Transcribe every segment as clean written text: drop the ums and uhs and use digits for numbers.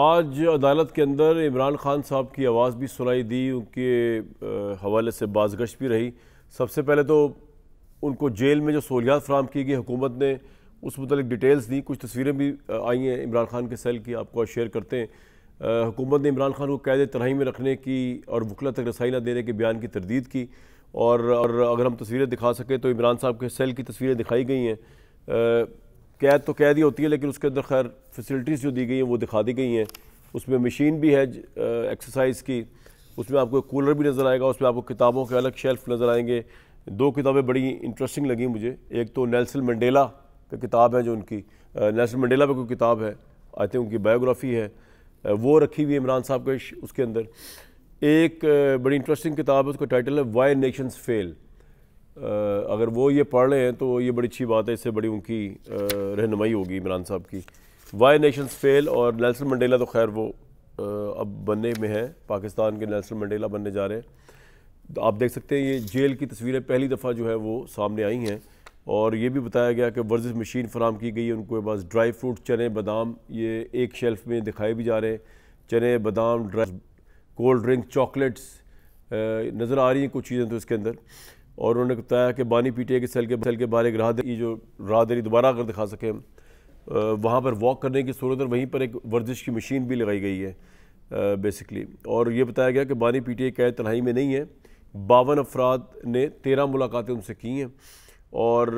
आज अदालत के अंदर इमरान खान साहब की आवाज़ भी सुनाई दी, उनके हवाले से बाज़गश्त भी रही। सबसे पहले तो उनको जेल में जो सहूलियात फ़राहम की गई हुकूमत ने उस मुतल्लिक डिटेल्स दी, कुछ तस्वीरें भी आई हैं इमरान खान के सेल की, आपको शेयर करते हैं। हुकूमत ने इमरान खान को कैद तनहाई में रखने की और वकला तक रसाई न देने के बयान की तरदीद की। और अगर हम तस्वीरें दिखा सकें तो इमरान साहब के सेल की तस्वीरें दिखाई गई हैं। कैद तो कैद ही होती है, लेकिन उसके अंदर खैर फैसिलिटीज़ जो दी गई हैं वो दिखा दी गई हैं। उसमें मशीन भी है एक्सरसाइज की, उसमें आपको कूलर भी नज़र आएगा, उसमें आपको किताबों के अलग शेल्फ नज़र आएंगे। दो किताबें बड़ी इंटरेस्टिंग लगी मुझे। एक तो नेल्सन मंडेला की किताब है, जो उनकी नेल्सन मंडेला पर कोई किताब है, आई थिंक उनकी बायोग्राफी है, वो रखी हुई है इमरान साहब के उसके अंदर। एक बड़ी इंटरेस्टिंग किताब है, उसका टाइटल है वाई नेशंस फेल। अगर वो ये पढ़ रहे हैं तो ये बड़ी अच्छी बात है, इससे बड़ी उनकी रहनुमाई होगी इमरान साहब की। Why nations fail. और नेल्सन मंडेला तो खैर वो अब बनने में है, पाकिस्तान के नेल्सन मंडेला बनने जा रहे हैं। तो आप देख सकते हैं ये जेल की तस्वीरें पहली दफ़ा जो है वो सामने आई हैं। और ये भी बताया गया कि वर्जिश मशीन फराम की गई है उनके पास। ड्राई फ्रूट, चने, बादाम, ये एक शेल्फ में दिखाए भी जा रहे हैं। चने, बादाम, ड्राई कोल्ड ड्रिंक, चॉकलेट्स नज़र आ रही हैं कुछ चीज़ें तो इसके अंदर। और उन्होंने बताया कि बानी पीटीआई के सेल के बाहर एक राहदरी, जो राहदरी दोबारा अगर दिखा सकें हम, वहाँ पर वॉक करने की सूरत, और वहीं पर एक वर्जिश की मशीन भी लगाई गई है बेसिकली। और ये बताया गया कि बानी पीटीआई कैद तन्हाई में नहीं है। 52 अफराद ने 13 मुलाकातें उनसे की हैं और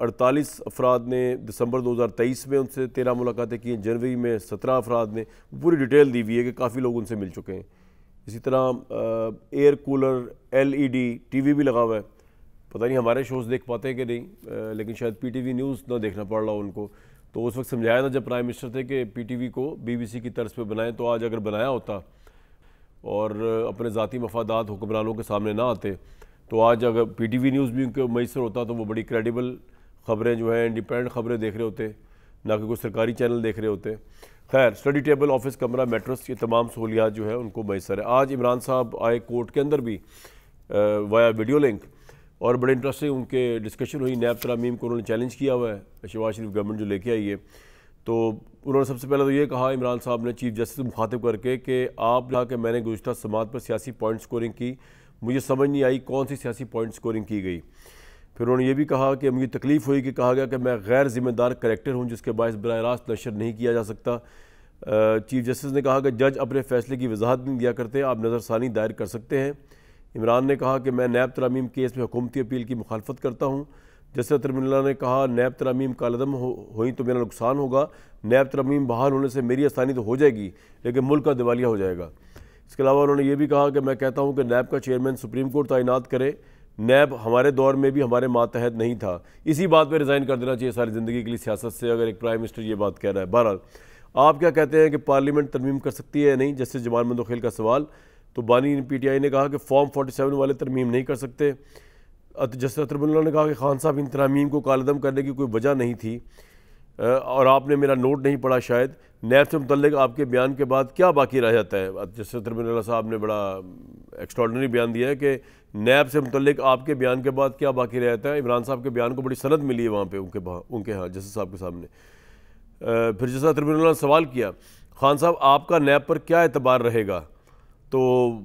48 अफराद ने दिसंबर 2023 में उनसे 13 मुलाकातें की हैं। जनवरी में 17 अफराद ने, पूरी डिटेल दी हुई है कि काफ़ी लोग उनसे मिल चुके हैं। इसी तरह एयर कूलर, LED TV भी लगा हुआ है। पता नहीं हमारे शोज़ देख पाते हैं कि नहीं, लेकिन शायद PTV न्यूज़ ना देखना पड़ रहा हो उनको। तो उस वक्त समझाया था जब प्राइम मिनिस्टर थे कि PTV को BBC की तर्ज पे बनाएं। तो आज अगर बनाया होता और अपने ज़ाती मफादात हुक्मरानों के सामने ना आते, तो आज अगर PTV न्यूज़ भी उनके मैसर होता तो वो बड़ी क्रेडिबल ख़बरें जो हैं, इंडिपेंडेंट ख़बरें देख रहे होते, ना कि कोई सरकारी चैनल देख रहे होते। खैर, स्टडी टेबल, ऑफिस कमरा, मेट्रस, ये तमाम सहूलियात जो है उनको मैसर है। आज इमरान साहब आए कोर्ट के अंदर भी वाया वीडियो लिंक, और बड़े इंटरेस्टिंग उनके डिस्कशन हुई। नैब तरामीम को उन्होंने चैलेंज किया हुआ है शहबाज शरीफ गवर्नमेंट जो लेके आई है। तो उन्होंने सबसे पहले तो ये कहा इमरान साहब ने चीफ जस्टिस को मुखातिब करके कि आप कहा कि मैंने गुज़िश्ता समात पर सियासी पॉइंट स्कोरिंग की, मुझे समझ नहीं आई कौन सी सियासी पॉइंट स्कोरिंग की गई। फिर उन्होंने ये भी कहा कि मुझे तकलीफ़ हुई कि कहा गया कि मैं गैर ज़िम्मेदार करैक्टर हूँ जिसके बायस बराह रास्त नशर नहीं किया जा सकता। चीफ जस्टिस ने कहा कि जज अपने फैसले की वजाहत नहीं दिया करते, आप नज़रसानी दायर कर सकते हैं। इमरान ने कहा कि मैं नैब तरामीम केस में हुकूमती अपील की मुखालफत करता हूँ। जस्टिस तरमीमुल्लाह ने कहा नैब तरामीम कालदम हुई तो मेरा नुकसान होगा, नैब तरामीम बहाल होने से मेरी आसानी तो हो जाएगी लेकिन मुल्क का दिवालिया हो जाएगा। इसके अलावा उन्होंने ये भी कहा कि मैं कहता हूँ कि नैब का चेयरमैन सुप्रीम कोर्ट तैनात करे, नैब हमारे दौर में भी हमारे मातहत नहीं था, इसी बात पर रिज़ाइन कर देना चाहिए सारी ज़िंदगी के लिए सियासत से, अगर एक प्राइम मिनिस्टर ये बात कह रहा है। बहरहाल आप क्या कहते हैं कि पार्लियामेंट तरमीम कर सकती है या नहीं, जस्टिस जमाल मंदोखेल का सवाल। तो बानी PTI ने कहा कि फॉर्म 47 वाले तरमीम नहीं कर सकते। जस्टिस अतरमुल्लाह ने कहा कि खान साहब इन तरमीम को कालदम करने की कोई वजह नहीं थी और आपने मेरा नोट नहीं पढ़ा शायद। नैब से मुतल्लिक आपके बयान के बाद क्या बाकी रह जाता है? जस्टिस अतरमुल्लाह साहब ने बड़ा एक्स्ट्राऑर्डिनरी बयान दिया है कि नैब से मुतल्लिक आपके बयान के बाद क्या बाकी रह जाता है। इमरान साहब के बयान को बड़ी सनद मिली है वहाँ पर उनके यहाँ जस्टिस साहब के सामने। फिर जस्टिस अतरमुल्लाह ने सवाल किया खान साहब आपका नैब पर क्या एतबार रहेगा? तो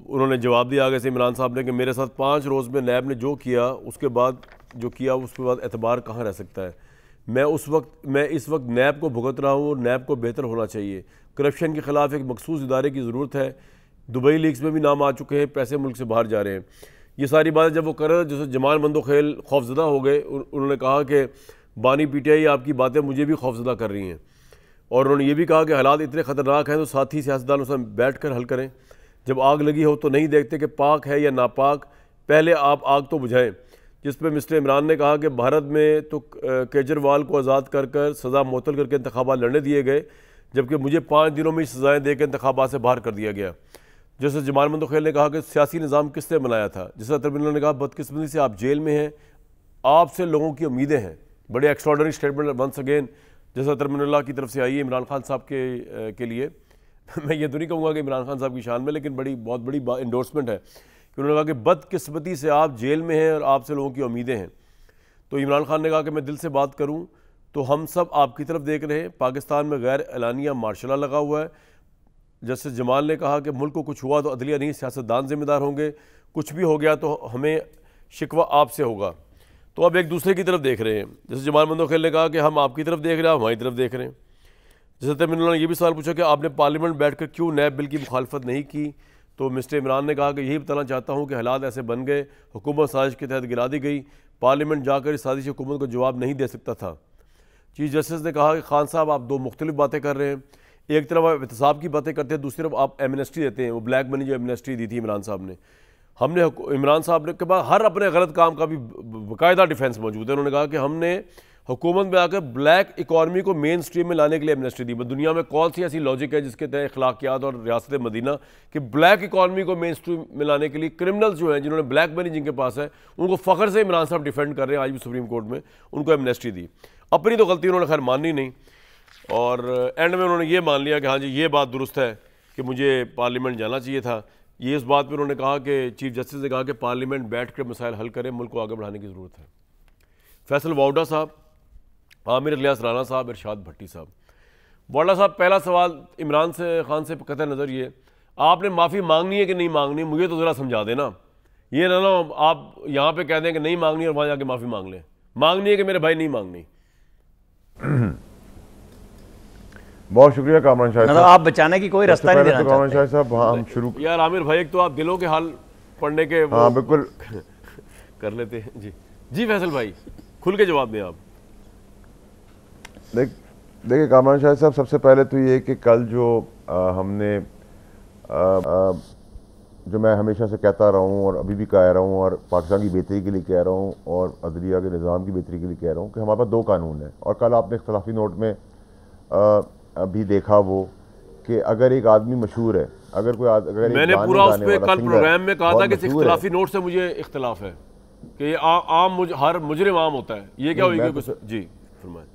उन्होंने जवाब दिया आगे से इमरान साहब ने कि मेरे साथ 5 रोज़ में नैब ने जो किया उसके बाद एतबार कहाँ रह सकता है। मैं इस वक्त नैब को भुगत रहा हूँ और नैब को बेहतर होना चाहिए। करप्शन के ख़िलाफ़ एक मखसूस इदारे की ज़रूरत है। दुबई लीक्स में भी नाम आ चुके हैं, पैसे मुल्क से बाहर जा रहे हैं। ये सारी बातें जब वो कर रहे, जैसे जमाल मंदोखेल खौफजदा हो गए, उन्होंने कहा कि बानी PTI आपकी बातें मुझे भी खौफजदा कर रही हैं। और उन्होंने ये भी कहा कि हालात इतने ख़तरनाक हैं तो साथी सियासतदान उसमें बैठ कर हल करें। जब आग लगी हो तो नहीं देखते कि पाक है या नापाक, पहले आप आग तो बुझाएं। जिस पर मिस्टर इमरान ने कहा कि भारत में तो केजरीवाल को आज़ाद कर कर सज़ा मुअत्तल करके इंतखाबात लड़ने दिए गए, जबकि मुझे 5 दिनों में सज़ाएँ दे के इंतखाबात से बाहर कर दिया गया। जैसे जमाल मंदोखेल ने कहा कि सियासी निज़ाम किसने बनाया था। जैसे अतरमुल्लाह ने कहा बदकिस्मती से आप जेल में हैं, आपसे लोगों की उम्मीदें हैं। बड़े एक्स्ट्राऑर्डिनरी स्टेटमेंट वंस अगेन जैसे तरमीमुल्लाह की तरफ से आई है इमरान खान साहब के लिए। मैं ये तो नहीं कहूँगा कि इमरान खान साहब की शान में, लेकिन बहुत बड़ी इंडोर्समेंट है कि उन्होंने कहा कि बदकिस्मती से आप जेल में हैं और आपसे लोगों की उम्मीदें हैं। तो इमरान खान ने कहा कि मैं दिल से बात करूँ तो हम सब आपकी तरफ देख रहे हैं। पाकिस्तान में गैर एलानिया मार्शल लॉ लगा हुआ है, जस्टिस जमाल ने कहा कि मुल्क को कुछ हुआ तो अदलिया नहीं सियासतदान जिम्मेदार होंगे, कुछ भी हो गया तो हमें शिकवा आपसे होगा। तो अब एक दूसरे की तरफ देख रहे हैं। जैसे जमाल मंदोखेल ने कहा कि हम आपकी तरफ देख रहे हैं, हमारी तरफ देख रहे हैं। जैसे तमिलनाडु ने यह भी सवाल पूछा कि आपने पार्लियामेंट बैठकर क्यों नैब बिल की मुखालफत नहीं की, तो मिस्टर इमरान ने कहा कि यही बताना चाहता हूँ कि हालात ऐसे बन गए, हुकूमत साजिश के तहत गिरा दी गई, पार्लियामेंट जाकर इस साजिश हुकूमत को जवाब नहीं दे सकता था। चीफ जस्टिस ने कहा कि खान साहब आप दो मुख्तलिफ बातें कर रहे हैं, एक तरफ आप एहतसाब की बातें करते हैं, दूसरी तरफ आप एमनेस्टी देते हैं। वो ब्लैक मनी जो एमनेस्टी दी थी इमरान साहब ने, हमने इमरान साहब ने के बाद हर अपने गलत काम का भी बाकायदा डिफेंस मौजूद है। उन्होंने कहा कि हमने हुकूमत में आकर ब्लैक इकॉनमी को मेन स्ट्रीम में लाने के लिए एमनेस्टी दी। दुनिया में कौन सी ऐसी लॉजिक है जिसके तहत अखलाकियात और रियासत मदीना कि ब्लैक इकॉनमी को मेन स्ट्रीम में लाने के लिए क्रिमिनल्स जो हैं जिन्होंने ब्लैक मनी जिनके पास है उनको फ़ख्र से इमरान साहब डिफेंड कर रहे हैं आज भी सुप्रीम कोर्ट में, उनको एमनेस्टी दी। अपनी तो गलती उन्होंने खैर माननी नहीं और एंड में उन्होंने ये मान लिया कि हाँ जी ये बात दुरुस्त है कि मुझे पार्लियामेंट जाना चाहिए था। ये इस बात पर उन्होंने कहा कि चीफ जस्टिस ने कहा कि पार्लियामेंट बैठ कर मसाइल हल करें, मुल्क को आगे बढ़ाने की ज़रूरत है। फैसल वाउडा साहब, आमिर इलियास राना साहब, इरशाद भट्टी साहब। वाउडा साहब, पहला सवाल इमरान से खान से कतई नज़र ये, आपने माफ़ी मांगनी है कि नहीं मांगनी, मुझे तो ज़रा समझा देना। ये ना आप यहाँ पे कह दें कि नहीं मांगनी और वहाँ जाके माफ़ी मांग लें। मांगनी है कि मेरे भाई नहीं मांगनी। बहुत शुक्रिया कामरान शाह साहब, आप बचाने की कोई रास्ता नहीं देना चाहते। कामरान शाह साहब हाँ हम शुरू यार आमिर भाई, एक तो आप दिलों के हाल पढ़ने के हाँ बिल्कुल कर लेते हैं जी। जी फैसल भाई, खुल के जवाब दें आप। देखिए कामरान शाह साहब, सबसे पहले तो ये कि कल जो हमने जो मैं हमेशा से कहता रहा हूँ और अभी भी कह रहा हूँ और पाकिस्तान की बेहतरी के लिए कह रहा हूँ और अदलिया के निज़ाम की बेहतरी के लिए कह रहा हूँ कि हमारे पास दो कानून हैं। और कल आपने इख्तलाफी नोट में अभी देखा वो कि अगर एक आदमी मशहूर है, अगर कोई अगर मैंने पूरा उस पे कल प्रोग्राम में कहा था कि इख्तलाफी नोट से मुझे इख्तलाफ है कि आम हर मुजरिम आम होता है, ये क्या हुई कुछ जी फरमाएं।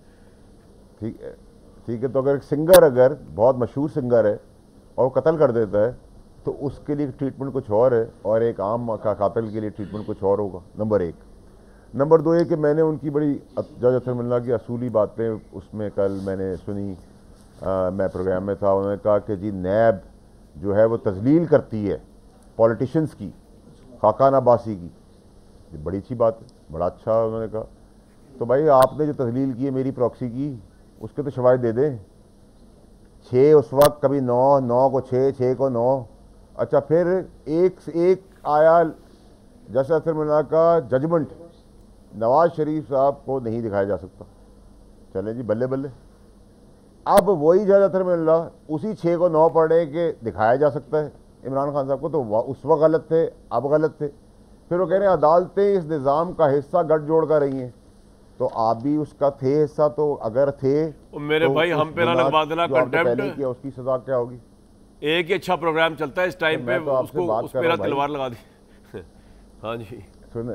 ठीक है, तो अगर सिंगर अगर बहुत मशहूर सिंगर है और वो कत्ल कर देता है तो उसके लिए ट्रीटमेंट कुछ और है और एक आम का कातिल के लिए ट्रीटमेंट कुछ और होगा, नंबर एक। नंबर दो ये कि मैंने उनकी बड़ी जज अतरमिल्ला की असूली बातें उसमें कल मैंने सुनी, मैं प्रोग्राम में था। उन्होंने कहा कि जी नैब जो है वो तजलील करती है पॉलिटिशियंस की, खाकान अब्बासी की। ये बड़ी अच्छी बात है, बड़ा अच्छा उन्होंने कहा। तो भाई आपने जो तजलील की है मेरी प्रॉक्सी की, उसके तो शवाहिद दे दें। 6 उस वक्त, कभी 9, 9 को 6, 6 को 9। अच्छा फिर एक आया जज अतरमिल्ला का जजमेंट नवाज शरीफ साहब को नहीं दिखाया जा सकता। चले जी बल्ले बल्ले। अब वही जज अतरमिल्ला उसी 6 को 9 पढ़ रहे कि दिखाया जा सकता है इमरान खान साहब को, तो उस वक्त गलत थे, अब गलत थे। फिर वो कह रहे हैं अदालतें इस निज़ाम का हिस्सा गठजोड़ कर रही हैं, तो आप भी उसका थे हिस्सा। तो अगर थे मेरे तो भाई हम पे ना लगवा देना कंटेम्प्ट किया, उसकी सजा क्या होगी? एक ही अच्छा प्रोग्राम चलता है इस टाइम पे, उसको उस पे ना तलवार लगा दी। हाँ जी सुने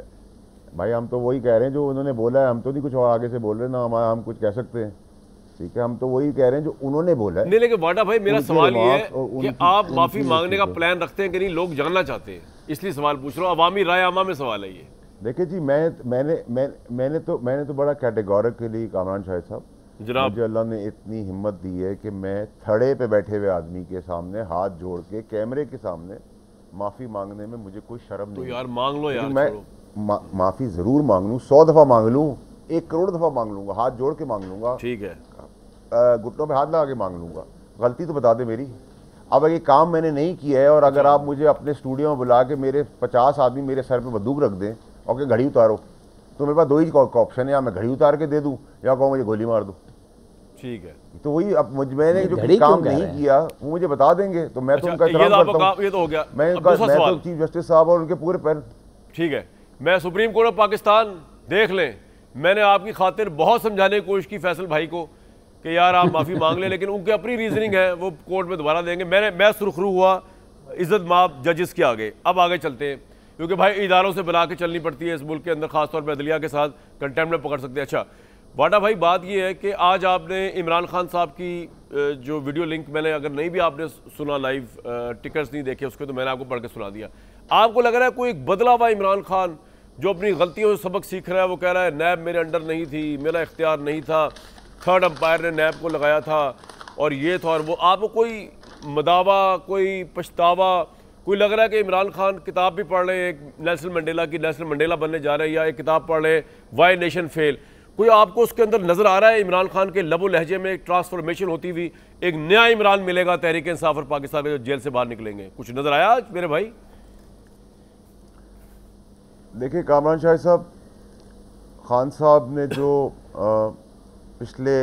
भाई, हम तो वही कह रहे हैं जो उन्होंने बोला है, हम तो नहीं कुछ और आगे से बोल रहे ना हम कुछ कह सकते हैं। ठीक है, हम तो वही कह रहे हैं जो उन्होंने बोला है। नहीं लेकिन वाडा भाई मेरा सवाल ये है कि आप माफी मांगने का प्लान रखते हैं कि नहीं, लोग जानना चाहते हैं इसलिए सवाल पूछ रहा हूँ। अवामी राय आमा में सवाल है ये। देखिए जी, मैंने तो बड़ा कैटेगोरिकली कामरान शाह साहब, मुझे अल्लाह ने इतनी हिम्मत दी है कि मैं थड़े पे बैठे हुए आदमी के सामने हाथ जोड़ के कैमरे के सामने माफ़ी मांगने में मुझे कोई शर्म नहीं। तो यार मांग लो यार, मैं माफ़ी ज़रूर मांग लूँ, 100 दफ़ा मांग लूँ, 1 करोड़ दफ़ा मांग लूँगा, हाथ जोड़ के मांग लूँगा, ठीक है, घुटनों पे हाथ लगा के मांग लूँगा। गलती तो बता दे मेरी। अब ये काम मैंने नहीं किया है और अगर आप मुझे अपने स्टूडियो में बुला के मेरे 50 आदमी मेरे सर पे बंदूक रख दें और कि घड़ी उतारो, तो मेरे पास दो ही ऑप्शन है, या मैं घड़ी उतार के दे दूँ या कहूँ मुझे गोली मार दूँ। ठीक है, तो वही अब मैंने जो काम नहीं किया वो मुझे बता देंगे तो मैं तो उनका एहतराम करता हूं। ये तो हो गया। मैं तो चीफ जस्टिस साहब और उनके पूरे पैर। ठीक है, मैं सुप्रीम कोर्ट ऑफ पाकिस्तान देख लें, मैंने आपकी खातिर बहुत समझाने की कोशिश की फैसल भाई को कि यार आप माफ़ी मांग लें, लेकिन उनकी अपनी रीजनिंग है, वो कोर्ट में दोबारा देंगे। मैं सुरखरू हुआ इज्जत माप जजेस के आगे। अब आगे चलते हैं क्योंकि भाई इदारों से बुला के चलनी पड़ती है इस मुल्क के अंदर, खासतौर पर अदलिया के साथ कंटेम्प्ट में पकड़ सकते हैं। अच्छा वाडा भाई, बात यह है कि आज आपने इमरान खान साहब की जो वीडियो लिंक, मैंने अगर नहीं भी आपने सुना लाइव, टिकट्स नहीं देखे उसके, तो मैंने आपको पढ़ के सुना दिया। आपको लग रहा है कोई एक बदला हुआ इमरान खान जो अपनी गलतियों से सबक सीख रहा है, वो कह रहा है नैब मेरे अंडर नहीं थी, मेरा इख्तियार नहीं था, थर्ड अंपायर ने नैब को लगाया था और ये था और वो, आपको कोई मदावा, कोई पछतावा, कोई लग रहा है कि इमरान खान किताब भी पढ़ रहे हैं, एक नेल्सन मंडेला की, नेल्सन मंडेला बनने जा रहे हैं, या एक किताब पढ़ रहे हैं वाई नेशन फेल, कोई आपको उसके अंदर नजर आ रहा है इमरान खान के लबो लहजे में एक ट्रांसफॉर्मेशन होती हुई, एक नया इमरान मिलेगा तहरीक इंसाफ और पाकिस्तान के जो जेल से बाहर निकलेंगे? कुछ नजर आया आज मेरे भाई? देखिए कामरान शाह साहब, खान साहब ने जो पिछले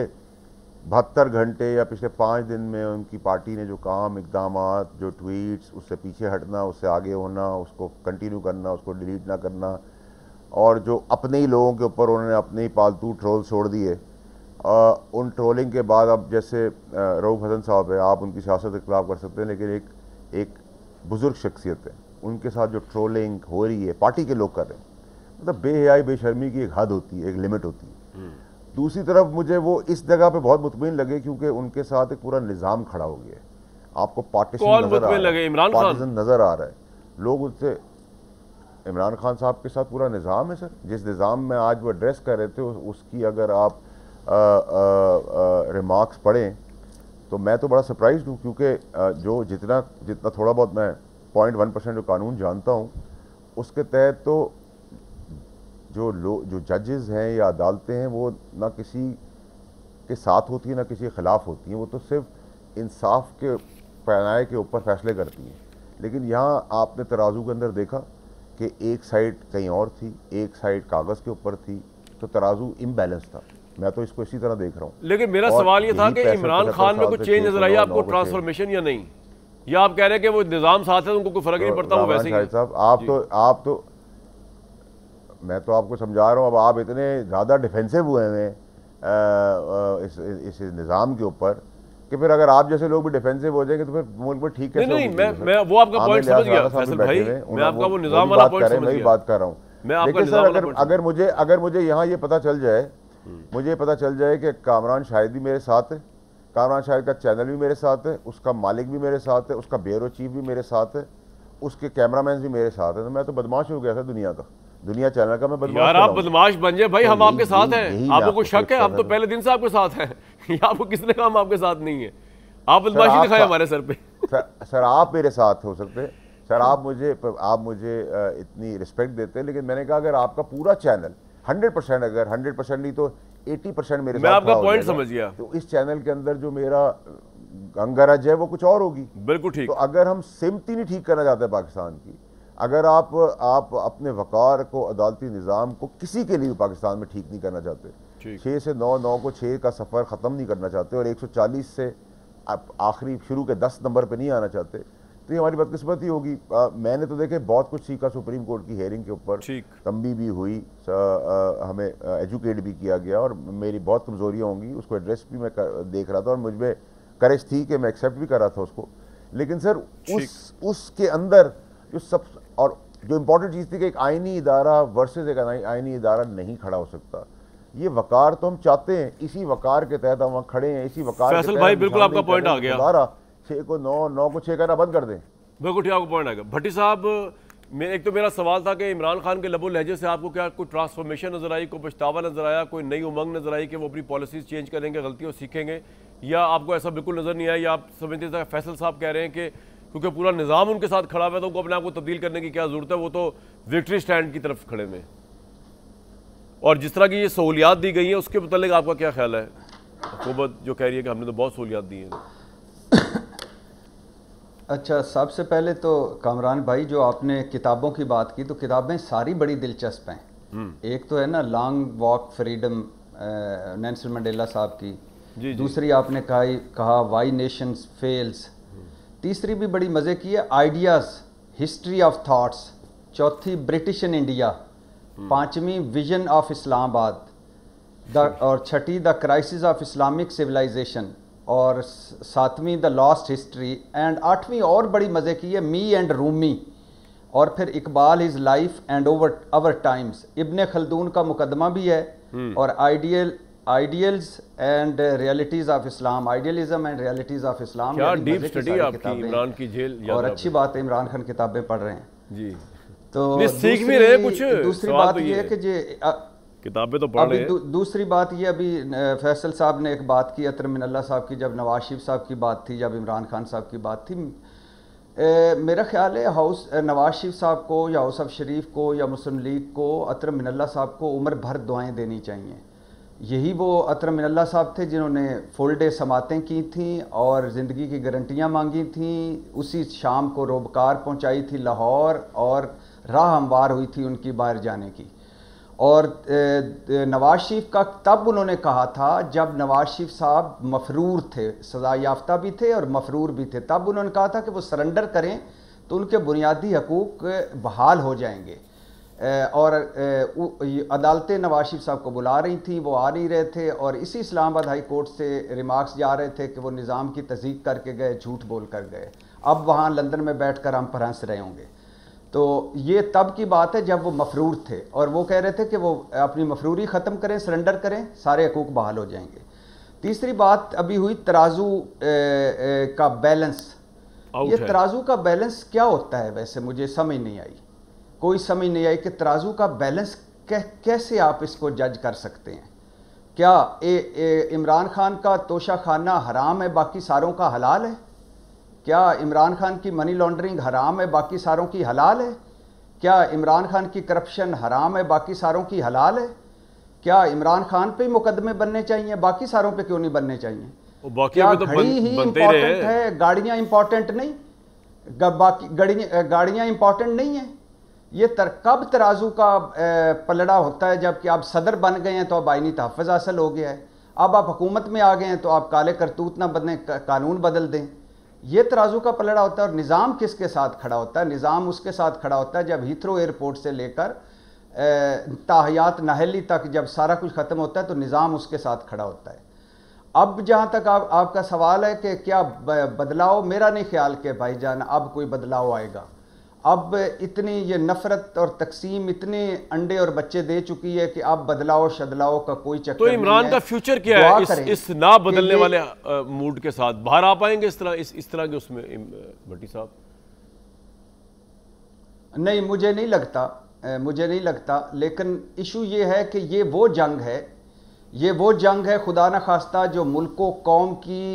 72 घंटे या पिछले 5 दिन में उनकी पार्टी ने जो काम, इकदामात, जो ट्वीट्स, उससे पीछे हटना, उससे आगे होना, उसको कंटिन्यू करना, उसको डिलीट ना करना, और जो अपने ही लोगों के ऊपर उन्होंने अपने ही पालतू ट्रोल छोड़ दिए, उन ट्रोलिंग के बाद अब जैसे रऊफ हसन साहब है, आप उनकी सियासत के खिलाफ कर सकते हैं, लेकिन एक बुज़ुर्ग शख्सियत है, उनके साथ जो ट्रोलिंग हो रही है पार्टी के लोग कर रहे हैं, मतलब बेहयाई बेशर्मी की एक हद होती है, एक लिमिट होती है। दूसरी तरफ मुझे वो इस जगह पे बहुत मुतमईन लगे क्योंकि उनके साथ एक पूरा निज़ाम खड़ा हो गया है। आपको पार्टीशन नज़र आ रहा है, लोग उससे इमरान खान साहब के साथ पूरा निज़ाम है सर, जिस निज़ाम में आज वो एड्रेस कर रहे थे उसकी अगर आप रिमार्क्स पढ़ें तो मैं तो बड़ा सरप्राइज हूँ, क्योंकि जो जितना थोड़ा बहुत मैं 0.1% जो कानून जानता हूँ उसके तहत तो जो जजेस हैं या अदालतें हैं वो ना किसी के साथ होती है ना किसी के ख़िलाफ़ होती हैं, वो तो सिर्फ इंसाफ के पैनाए के ऊपर फैसले करती हैं। लेकिन यहाँ आपने तराजू के अंदर देखा कि एक साइड कहीं और थी, एक साइड कागज़ के ऊपर थी, तो तराजू इम्बैलेंस था। मैं तो इसको इसी तरह देख रहा हूँ। लेकिन मेरा सवाल ये था कि इमरान खान में कुछ चेंज नजर आई आपको, ट्रांसफॉर्मेशन या नहीं, या आप कह रहे हैं कि वो निज़ाम साथ है, उनको कोई फर्क नहीं पड़ता, वो वैसे ही? साहब आप तो मैं तो आपको समझा रहा हूँ, अब आप इतने ज़्यादा डिफेंसिव हुए हैं इस निज़ाम के ऊपर कि फिर अगर आप जैसे लोग भी डिफेंसिव हो जाएंगे तो फिर मुल्क में ठीक कैसे? नहीं, मैं वो आपका पॉइंट समझ गया फैसल भाई, मैं आपका वो निज़ाम वाला पॉइंट समझ गया, बात कर रहा हूँ। देखिए सर, अगर मुझे यहाँ ये पता चल जाए, मुझे पता चल जाए कि कामरान शाहिद भी मेरे साथ है, कामरान शाहिद का चैनल भी मेरे साथ है, उसका मालिक भी मेरे साथ है, उसका ब्यूरो चीफ भी मेरे साथ है, उसके कैमरामैन भी मेरे साथ है, तो मैं तो बदमाश हो गया था दुनिया चैनल का। मैं बदमाश, यार आप बदमाश बन जाए भाई, हम आपके साथ हैं, आपको कोई शक है? हम तो पहले दिन से आपके साथ हैं, आपको किसने कहा हम आपके साथ नहीं है? आप बदमाशी दिखाए हमारे सर पे। सर आप मेरे साथ हो सकते हैं सर, आप मुझे इतनी रिस्पेक्ट देते हैं, लेकिन मैंने कहा अगर आपका पूरा चैनल 100%, अगर 100% नहीं तो 80% मेरे साथ, मैं आपका पॉइंट समझ गया, तो इस चैनल के अंदर जो मेरा अंगरज है वो कुछ और होगी। बिल्कुल ठीक। तो अगर हम सिमती नहीं ठीक करना चाहते पाकिस्तान की, अगर आप अपने वकार को, अदालती निज़ाम को किसी के लिए पाकिस्तान में ठीक नहीं करना चाहते, 6 से 9, 9 को 6 का सफ़र ख़त्म नहीं करना चाहते, और 140 से आखिरी शुरू के 10 नंबर पे नहीं आना चाहते, तो ये हमारी बदकिस्मती होगी। मैंने तो देखे बहुत कुछ सीखा सुप्रीम कोर्ट की हेयरिंग के ऊपर, तंबी भी हुई, हमें एजुकेट भी किया गया, और मेरी बहुत कमज़ोरियाँ होंगी उसको एड्रेस भी मैं देख रहा था, और मुझ में करेज थी कि मैं एक्सेप्ट भी कर रहा था उसको। लेकिन सर उसके अंदर जो सब, और जो इम्पोर्टेंट चीज़ थी कि एक आइनी इदारा वर्सेस एक आइनी इदारा नहीं खड़ा हो सकता। ये वकार तो हम चाहते हैं, इसी वकार के तहत हम खड़े हैं, इसी वकार फैसल भाई बिल्कुल आपका पॉइंट आ गया। 6 को 9, 9 को 6 करना बंद कर दें। बिल्कुल ठीक, आपका पॉइंट आ गया। भट्टी साहब, एक तो मेरा सवाल था कि इमरान खान के लबो लहजे से आपको क्या कोई ट्रांसफॉर्मेशन नजर आई, कोई पछतावा नजर आया, कोई नई उमंग नजर आई कि वो अपनी पॉलिसीज चेंज करेंगे, गलतियों सीखेंगे, या आपको ऐसा बिल्कुल नजर नहीं आया, या आप समझते थे फैसल साहब कह रहे हैं कि क्योंकि पूरा निज़ाम उनके साथ खड़ा हुआ है तो उनको अपने आप को तब्दील करने की क्या ज़रूरत है, वो तो विक्ट्री स्टैंड की तरफ खड़े में? और जिस तरह की ये सहूलियात दी गई हैं उसके मुतालिक आपका क्या ख्याल है? हुकूमत जो कह रही है कि हमने तो बहुत सहूलियात दी हैं। अच्छा, सबसे पहले तो कामरान भाई, जो आपने किताबों की बात की, तो किताबें सारी बड़ी दिलचस्प हैं। एक तो है ना long walk freedom, Nelson Mandela साहब की, दूसरी आपने कहा वाई नेशंस फेल्स, तीसरी भी बड़ी मज़े की है आइडियाज़, हिस्ट्री ऑफ थाट्स, चौथी ब्रिटिश इन इंडिया, पांचवी विजन ऑफ इस्लामाबाद, और छठी the crisis of Islamic civilization, और सातवीं द लॉस्ट हिस्ट्री, एंड आठवीं और बड़ी मज़े की है मी एंड रूमी, और फिर Iqbal his life and over our times, इब्ने खल्दून का मुकदमा भी है, और ideals and realities of Islam, idealism and realities of Islam. क्या डीप स्टडी आपकी इमरान की जेल, और अच्छी बात है इमरान खान किताबें पढ़ रहे हैं जी, तो सीख भी रहे कुछ। दूसरी बात यह है कि किताबें तो पढ़ रहे हैं। दूसरी बात ये, अभी फैसल साहब ने एक बात की अतर मिनल्ला साहब की, जब नवाज शरीफ साहब की बात थी, जब इमरान खान साहब की बात थी, मेरा ख्याल है नवाज शरीफ साहब को या हाउस शरीफ को या मुस्लिम लीग को अतर मिनल्ला साहब को उम्र भर दुआएं देनी चाहिए। यही वो अतर मिनल्ला साहब थे जिन्होंने फुल डे समातें की थी और ज़िंदगी की गारंटियाँ मांगी थी। उसी शाम को रोबकार पहुँचाई थी लाहौर और राह हमवार हुई थी उनकी बाहर जाने की। और नवाज शरीफ का तब उन्होंने कहा था जब नवाज शरीफ साहब मफरूर थे, सज़ा याफ्ता भी थे और मफरूर भी थे, तब उन्होंने कहा था कि वो सरेंडर करें तो उनके बुनियादी हकूक़ बहाल हो जाएंगे। और अदालतें नवाज शरीफ साहब को बुला रही थी, वो आ नहीं रहे थे और इसी इस्लामाबाद हाई कोर्ट से रिमार्क्स जा रहे थे कि वो निज़ाम की तस्दीक करके गए, झूठ बोल कर गए, अब वहाँ लंदन में बैठ कर हम पर हंस रहे होंगे। तो ये तब की बात है जब वो मफरूर थे और वो कह रहे थे कि वो अपनी मफरूरी ख़त्म करें, सरेंडर करें, सारे हकूक़ बहाल हो जाएंगे। तीसरी बात अभी हुई तराजू का बैलेंस। ये तराजू का बैलेंस क्या होता है वैसे, मुझे समझ नहीं आई, कोई समझ नहीं आई कि तराजू का बैलेंस कैसे आप इसको जज कर सकते हैं। क्या इमरान खान का तोशा खाना हराम है, बाकी सारों का हलाल है? क्या इमरान खान की मनी लॉन्ड्रिंग हराम है, बाकी सारों की हलाल है? क्या इमरान खान की करप्शन हराम है, बाकी सारों की हलाल है? क्या इमरान खान पे ही मुकदमे बनने चाहिए, बाकी सारों पे क्यों नहीं बनने चाहिए? क्या घड़ी ही इंपॉर्टेंट है, गाड़ियाँ इंपॉर्टेंट नहीं? बाकी गाड़ियाँ इंपॉर्टेंट नहीं है? ये कब तराजू का पलड़ा होता है? जबकि आप सदर बन गए हैं तो अब आईनी तहफ़्फ़ुज़ हासिल हो गया है, अब आप हुकूमत में आ गए हैं तो आप काले करतूत ना बदलें, कानून बदल दें। ये तराजू का पलड़ा होता है। और निज़ाम किसके साथ खड़ा होता है? निज़ाम उसके साथ खड़ा होता है जब हीथ्रो एयरपोर्ट से लेकर ताहियात नाहली तक जब सारा कुछ ख़त्म होता है तो निज़ाम उसके साथ खड़ा होता है। अब जहाँ तक आपका सवाल है कि क्या बदलाव, मेरा नहीं ख्याल कि भाईजान अब कोई बदलाव आएगा। अब इतनी ये नफरत और तकसीम इतने अंडे और बच्चे दे चुकी है कि अब बदलाव शदलाव का कोई चक्कर तो इमरान का फ्यूचर क्या है इस ना बदलने वाले मूड के साथ? बाहर आ पाएंगे इस तरह के उसमें भट्टी साहब? नहीं, मुझे नहीं लगता। लेकिन इशू ये है कि ये वो जंग है खुदा न खास्ता जो मुल्क कौम की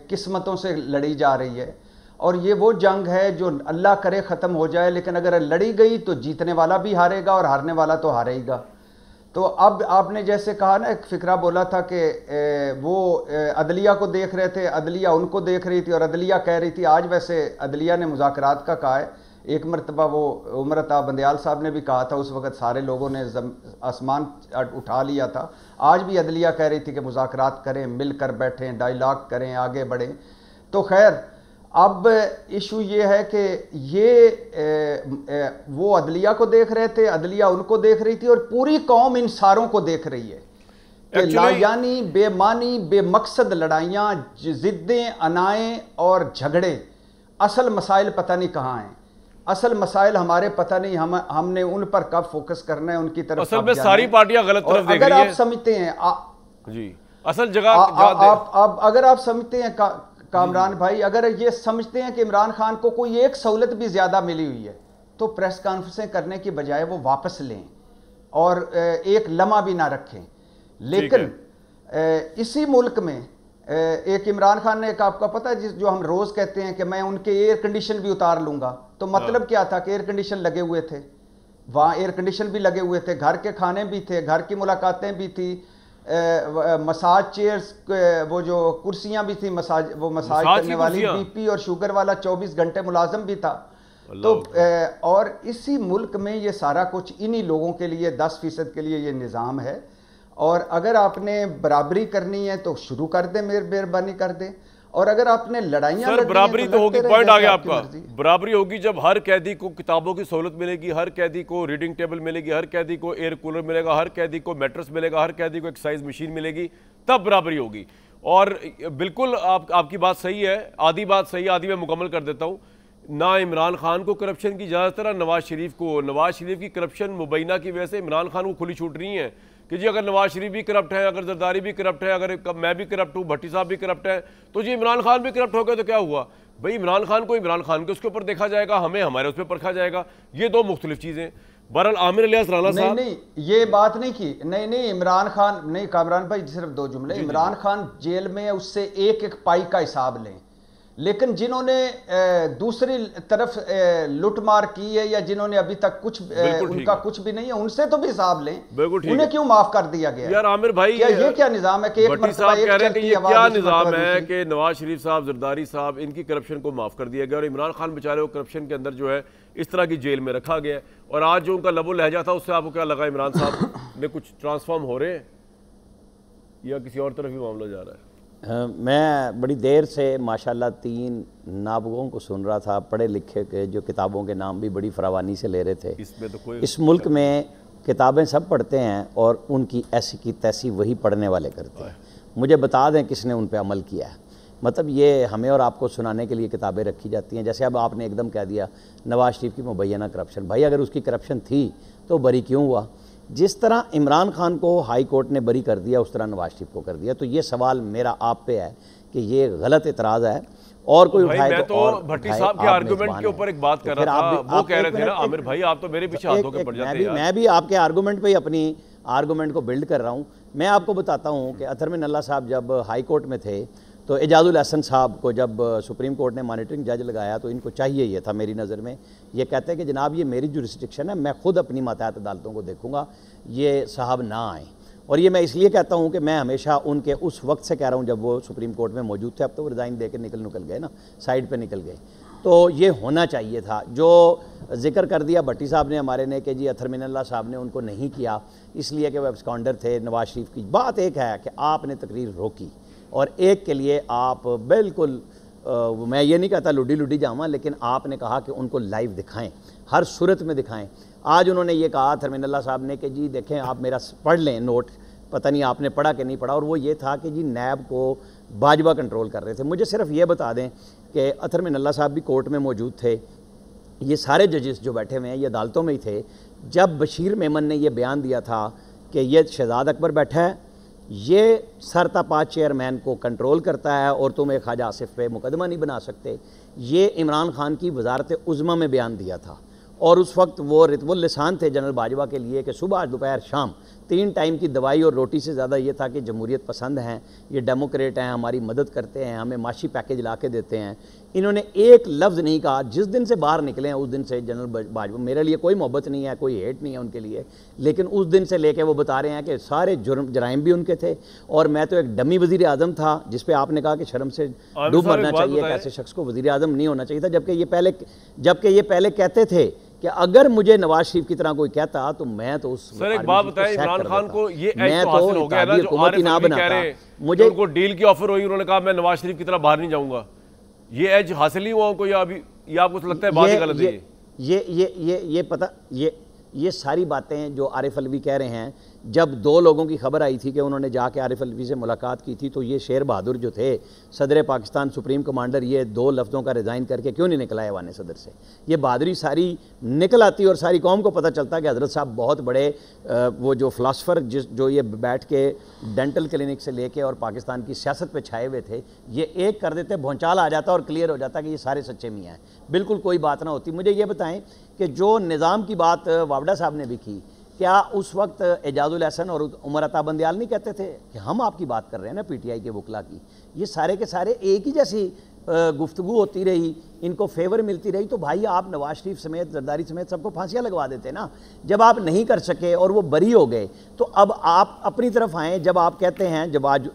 किस्मतों से लड़ी जा रही है। और ये वो जंग है जो अल्लाह करे ख़त्म हो जाए, लेकिन अगर लड़ी गई तो जीतने वाला भी हारेगा और हारने वाला तो हारेगा। तो अब आपने जैसे कहा ना, एक फ़िक्रा बोला था कि वो अदलिया को देख रहे थे, अदलिया उनको देख रही थी और अदलिया कह रही थी। आज वैसे अदलिया ने मुज़ाकरात का कहा है, एक मरतबा वो उमर अता बंदयाल साहब ने भी कहा था, उस वक़्त सारे लोगों ने आसमान उठा लिया था। आज भी अदलिया कह रही थी कि मुज़ाकरात करें, मिल कर बैठें, डायलॉग करें, आगे बढ़ें। तो खैर अब इशू ये है कि ये वो अदलिया को देख रहे थे, अदलिया उनको देख रही थी और पूरी कौम इन सारों को देख रही है कि लायानी, बेमानी, बेमकसद लड़ाइयाँ, ज़िद्दें, अनाएँ और झगड़े, असल मसाइल पता नहीं कहाँ हैं। असल मसाइल हमारे पता नहीं, हमने उन पर कब फोकस करना है, उनकी तरफ। असल में सारी पार्टियां गलत तरफ देख रही हैं। अगर आप समझते हैं जी, असल जगह आप अगर आप समझते हैं कामरान भाई, अगर ये समझते हैं कि इमरान खान को कोई एक सहूलत भी ज़्यादा मिली हुई है तो प्रेस कॉन्फ्रेंसें करने की बजाय वो वापस लें और एक लम्हा भी ना रखें। लेकिन इसी मुल्क में एक इमरान खान ने, एक आपका पता है जो हम रोज़ कहते हैं कि मैं उनके एयर कंडीशन भी उतार लूँगा, तो मतलब क्या था कि एयर कंडीशन लगे हुए थे, वहाँ एयर कंडीशन भी लगे हुए थे, घर के खाने भी थे, घर की मुलाकातें भी थी, मसाज चेयर्स, वो जो कुर्सियां भी थी, मसाज करने वाली, बीपी और शुगर वाला 24 घंटे मुलाजम भी था। तो और इसी मुल्क में ये सारा कुछ इन्हीं लोगों के लिए 10% के लिए ये निज़ाम है। और अगर आपने बराबरी करनी है तो शुरू कर दें, मेहरबानी कर दें। और अगर आपने लड़ाइयाँ, बराबरी तो होगी, पॉइंट आ गया आपका। बराबरी होगी जब हर कैदी को किताबों की सहूलत मिलेगी, हर कैदी को रीडिंग टेबल मिलेगी, हर कैदी को एयर कूलर मिलेगा, हर कैदी को मैट्रेस मिलेगा, हर कैदी को एक्सरसाइज मशीन मिलेगी, तब बराबरी होगी। और बिल्कुल आपकी बात सही है, आधी बात सही है, आधी मैं मुकम्मल कर देता हूँ। ना इमरान खान को करप्शन की इजाज़त है, नवाज शरीफ को। नवाज शरीफ की करप्शन मुबैना की वजह से इमरान खान को खुली छूट रही है कि जी अगर नवाज शरीफ भी करप्ट है, अगर जरदारी भी करप्ट है, अगर मैं भी करप्ट हूँ, भट्टी साहब भी करप्ट है, तो जी इमरान खान भी करप्ट हो गया तो क्या हुआ भाई? इमरान खान को इमरान खान के उसके ऊपर देखा जाएगा, हमें हमारे उस पर परखा जाएगा। ये दो मुख्तलिफ चीज़ें। बहरहाल आमिर इलियास राणा साहब नहीं, ये बात नहीं की। नहीं, इमरान खान नहीं, कामरान भाई सिर्फ 2 जुमले। इमरान खान जेल में उससे एक एक पाई का हिसाब लें, लेकिन जिन्होंने दूसरी तरफ लुटमार की है या जिन्होंने अभी तक कुछ उनका कुछ भी नहीं है, उनसे तो भी हिसाब लें। उन्हें क्यों माफ कर दिया गया? यार आमिर भाई, क्या निजाम है कि एक मर्तबा एक चलती ये क्या निजाम है कि नवाज शरीफ साहब, जरदारी साहब, इनकी करप्शन को माफ कर दिया गया और इमरान खान बेचारे को करप्शन के अंदर जो है इस तरह की जेल में रखा गया है। और आज जो उनका लबो लहजा था उससे आपको क्या लगा? इमरान साहब ने कुछ ट्रांसफॉर्म हो रहे हैं या किसी और तरफ ही मामला जा रहा है? मैं बड़ी देर से माशाल्लाह 3 नाबगों को सुन रहा था, पढ़े लिखे के, जो किताबों के नाम भी बड़ी फरावानी से ले रहे थे। इसमें तो कोई इस मुल्क में किताबें सब पढ़ते हैं और उनकी ऐसी की तैसी वही पढ़ने वाले करते हैं। मुझे बता दें किसने उन पर अमल किया है। मतलब ये हमें और आपको सुनाने के लिए किताबें रखी जाती हैं। जैसे अब आपने एकदम कह दिया नवाज शरीफ की मुबैना करप्शन, भाई अगर उसकी करप्शन थी तो बरी क्यों हुआ? जिस तरह इमरान खान को हाई कोर्ट ने बरी कर दिया उस तरह नवाज शरीफ को कर दिया। तो ये सवाल मेरा आप पे है कि ये गलत इतराज़ है और कोई उठाए मैं तो भट्टी साहब के आर्गुमेंट के ऊपर एक बात कर रहा था, वो कह रहे थे ना आमिर भाई आप तो मेरे पीछे हाथों के पड़ जाते हैं। मैं भी आपके आर्गुमेंट पे ही अपनी आर्गुमेंट को बिल्ड कर रहा हूँ। मैं आपको बताता हूँ कि अतहर मिन अल्लाह साहब जब हाई कोर्ट में थे तो एजाजुल हसन साहब को जब सुप्रीम कोर्ट ने मॉनिटरिंग जज लगाया तो इनको चाहिए ये था मेरी नज़र में, ये कहते हैं कि जनाब ये मेरी जुरिस्डिक्शन है, मैं खुद अपनी मातहत अदालतों को देखूंगा, ये साहब ना आए। और ये मैं इसलिए कहता हूँ कि मैं हमेशा उनके उस वक्त से कह रहा हूँ जब वो सुप्रीम कोर्ट में मौजूद थे। अब तो वो रिज़ाइन दे के निकल गए ना, साइड पर निकल गए। तो ये होना चाहिए था। जो जिक्र कर दिया भट्टी साहब ने हमारे ने कि जी अतहर मिन अल्लाह साहब ने उनको नहीं किया इसलिए कि वो एब्सकॉन्डर थे नवाज शरीफ की। बात एक है कि आपने तकरीर रोकी और एक के लिए आप बिल्कुल मैं ये नहीं कहता लुडी जावा, लेकिन आपने कहा कि उनको लाइव दिखाएं, हर सूरत में दिखाएं। आज उन्होंने ये कहा अतहर मिन अल्लाह साहब ने कि जी देखें आप मेरा पढ़ लें नोट, पता नहीं आपने पढ़ा कि नहीं पढ़ा, और वो ये था कि जी नैब को बाजवा कंट्रोल कर रहे थे। मुझे सिर्फ ये बता दें कि अतहर मिन अल्लाह साहब भी कोर्ट में मौजूद थे, ये सारे जजेस जो बैठे हुए हैं ये अदालतों में ही थे जब बशीर मेमन ने यह बयान दिया था कि ये शहजाद अकबर बैठा है, ये सरतापा चेयरमैन को कंट्रोल करता है और तुम एक ख्वाजा आसिफ पे मुकदमा नहीं बना सकते। ये इमरान खान की वजारत उज़्मा में बयान दिया था और उस वक्त वो रितवुल लिसान थे जनरल बाजवा के लिए कि सुबह दोपहर शाम 3 टाइम की दवाई और रोटी से ज़्यादा ये था कि जमहूरियत पसंद हैं, ये डेमोक्रेट हैं, हमारी मदद करते हैं, हमें माशी पैकेज ला के देते हैं। इन्होंने एक लफ्ज़ नहीं कहा। जिस दिन से बाहर निकले हैं उस दिन से जनरल बाजवा, मेरे लिए कोई मोहब्बत नहीं है, कोई हेट नहीं है उनके लिए, लेकिन उस दिन से लेके वो बता रहे हैं कि सारे जराइम भी उनके थे और मैं तो एक डमी वज़ीर आज़म था जिस पे आपने कहा कि शर्म से डूब मरना चाहिए, ऐसे शख्स को वज़ीर आज़म नहीं होना चाहिए था। जबकि ये पहले कहते थे कि अगर मुझे नवाज शरीफ की तरह कोई कहता तो मैं तो उस सर एक बात बताएं, इमरान खान को ये मैं तो हासिल हो गया ना जो आरिफ अलवी कह रहे हैं, मुझे उनको डील की ऑफर हुई, उन्होंने कहा मैं नवाज शरीफ की तरह बाहर नहीं जाऊंगा, ये एज हासिल नहीं हुआ उनको, या अभी ये आपको तो लगता है बात ही गलत है? ये पता ये सारी बातें जो आरिफ अलवी कह रहे हैं, जब 2 लोगों की खबर आई थी कि उन्होंने जाके आरिफ अलवी से मुलाकात की थी तो ये शेर बहादुर जो थे सदर पाकिस्तान सुप्रीम कमांडर, ये 2 लफ्ज़ों का रिज़ाइन करके क्यों नहीं निकला ऐवान सदर से? ये बहादुरी सारी निकल आती और सारी कौम को पता चलता कि हज़रत साहब बहुत बड़े वो जो फ़िलासफ़र जो ये बैठ के डेंटल क्लिनिक से लेके और पाकिस्तान की सियासत पे छाए हुए थे, ये एक कर देते भौचाल आ जाता और क्लियर हो जाता कि ये सारे सच्चे मियाँ हैं, बिल्कुल कोई बात ना होती। मुझे ये बताएं कि जो निज़ाम की बात वावड़ा साहब ने भी की, क्या उस वक्त एजाजुल हसन और उमर अता बंदियाल नहीं कहते थे कि हम आपकी बात कर रहे हैं ना पीटीआई के वकला की? ये सारे के सारे एक ही जैसी गुफ्तगू होती रही, इनको फेवर मिलती रही, तो भाई आप नवाज शरीफ समेत जरदारी समेत सबको फांसियाँ लगवा देते ना। जब आप नहीं कर सके और वो बरी हो गए तो अब आप अपनी तरफ आएँ। जब आप कहते हैं, जब आज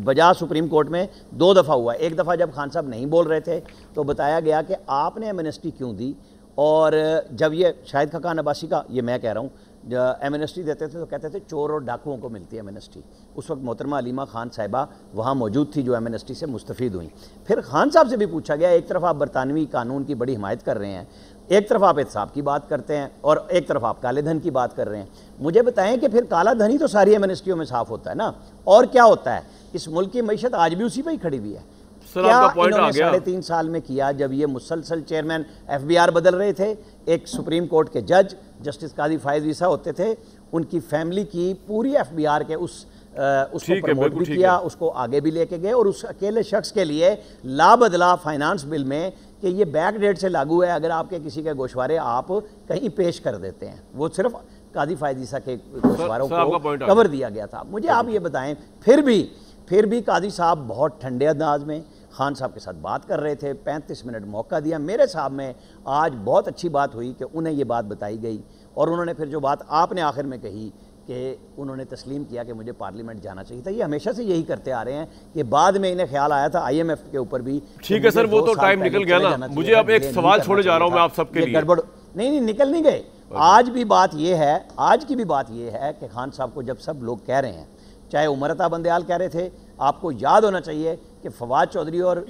बजा सुप्रीम कोर्ट में 2 दफ़ा हुआ, एक दफ़ा जब खान साहब नहीं बोल रहे थे तो बताया गया कि आपने एमनेस्टी क्यों दी, और जब ये शाहिद खान अब्बासी का, ये मैं कह रहा हूँ, एमनेस्टी देते थे तो कहते थे चोर और डाकुओं को मिलती है एमनेस्टी। उस वक्त मोहतरमा अलीमा खान साहिबा वहाँ मौजूद थी जो एमनेस्टी से मुस्तफ़ीद हुई। फिर खान साहब से भी पूछा गया, एक तरफ आप बरतानवी कानून की बड़ी हिमायत कर रहे हैं, एक तरफ आप एहतसाब की बात करते हैं और एक तरफ आप काले धन की बात कर रहे हैं। मुझे बताएं कि फिर काला धन ही तो सारी एमनेस्टियों में साफ़ होता है ना, और क्या होता है? इस मुल्क की मईशत आज भी उसी पर ही खड़ी हुई है। क्या इन्होंने 3.5 साल में किया? जब ये मुसलसल चेयरमैन FBR बदल रहे थे, एक सुप्रीम कोर्ट के जज जस्टिस काजी फायज ईसा होते थे, उनकी फैमिली की पूरी FBR के उसको प्रमोट भी किया, उसको आगे भी लेके गए और उस अकेले शख्स के लिए लाबदला फाइनेंस बिल में कि ये बैक डेट से लागू है, अगर आपके किसी के गोशवारे आप कहीं पेश कर देते हैं, वो सिर्फ कादी फायदीसा के गोशवारों को कवर दिया गया था। मुझे आप ये बताएं, फिर भी कादी साहब बहुत ठंडे अंदाज में खान साहब के साथ बात कर रहे थे, 35 मिनट मौका दिया। मेरे साहब में आज बहुत अच्छी बात हुई कि उन्हें ये बात बताई गई, और उन्होंने फिर जो बात आपने आखिर में कही कि उन्होंने तस्लीम किया कि मुझे पार्लियामेंट जाना चाहिए था। ये हमेशा से यही करते आ रहे हैं कि बाद में इन्हें ख्याल आया था IMF के ऊपर भी। ठीक है सर, वो तो टाइम निकल गया ना। मुझे अब एक सवाल छोड़े जा रहा हूँ मैं आप सबके लिए। गड़बड़ नहीं, निकल नहीं गए। आज भी बात यह है, आज की भी बात यह है कि खान साहब को जब सब लोग कह रहे हैं, चाहे उमर अता बंदयाल कह रहे थे, आपको याद होना चाहिए कि फवाद चौधरी और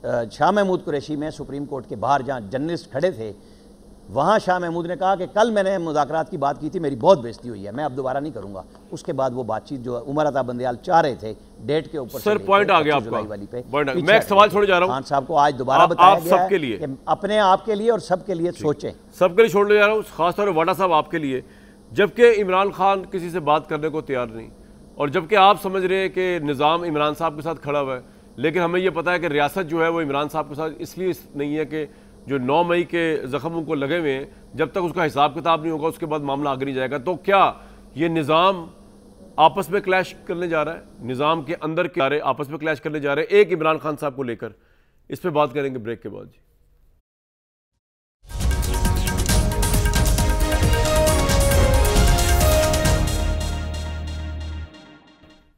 शाह महमूद कुरैशी में सुप्रीम कोर्ट के बाहर जहाँ जर्नलिस्ट खड़े थे, वहाँ शाह महमूद ने कहा कि कल मैंने मुज़ाकरात की बात की थी, मेरी बहुत बेइज्जती हुई है, मैं अब दोबारा नहीं करूँगा। उसके बाद वो बातचीत जो उमर अता बंदयाल चाह रहे थे डेट के ऊपर, सर पॉइंट आ गया आपका वाली पे। मैं एक सवाल छोड़े जा रहा हूँ खान साहब को, आज दोबारा बताया गया सबके लिए, अपने आप के लिए और सबके लिए सोचें। सबके लिए छोड़ने जा रहा हूँ, खासतौर पर वाडा साहब आपके लिए। जबकि इमरान खान किसी से बात करने को तैयार नहीं, और जबकि आप समझ रहे हैं कि निज़ाम इमरान साहब के साथ खड़ा हुआ है, लेकिन हमें यह पता है कि रियासत जो है वो इमरान साहब के साथ इसलिए नहीं है कि जो 9 मई के ज़ख्म उनको लगे हुए हैं, जब तक उसका हिसाब किताब नहीं होगा उसके बाद मामला आगे नहीं जाएगा। तो क्या ये निज़ाम आपस में क्लैश करने जा रहा है, निज़ाम के अंदर के सारे आपस में क्लैश करने जा रहे हैं एक इमरान खान साहब को लेकर? इस पर बात करेंगे ब्रेक के बाद।